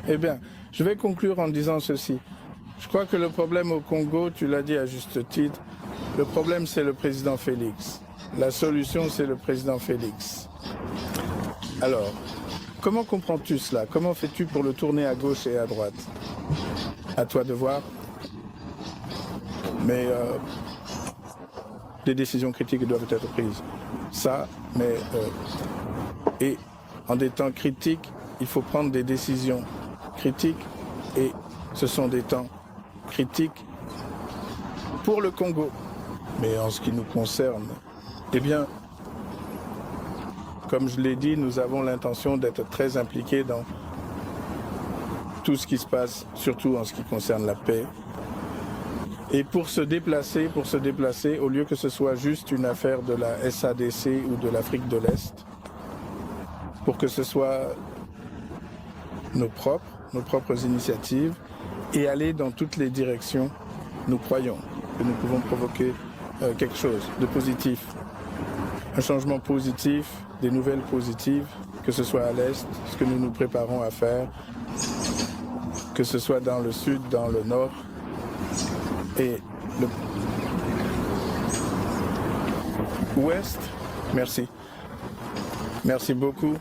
Eh bien, je vais conclure en disant ceci. Je crois que le problème au Congo, tu l'as dit à juste titre, le problème c'est le président Félix. La solution c'est le président Félix. Alors, comment comprends-tu cela? Comment fais-tu pour le tourner à gauche et à droite? À toi de voir. Mais des décisions critiques doivent être prises. Ça, mais... et en des temps critiques, il faut prendre des décisions critiques et ce sont des temps critiques pour le Congo. Mais en ce qui nous concerne, eh bien, comme je l'ai dit, nous avons l'intention d'être très impliqués dans tout ce qui se passe, surtout en ce qui concerne la paix. Et pour se déplacer, au lieu que ce soit juste une affaire de la SADC ou de l'Afrique de l'Est, pour que ce soit nos propres initiatives et aller dans toutes les directions, nous croyons que nous pouvons provoquer quelque chose de positif, un changement positif, des nouvelles positives, que ce soit à l'Est, ce que nous nous préparons à faire, que ce soit dans le Sud, dans le Nord, et l'Ouest. Merci. Merci beaucoup.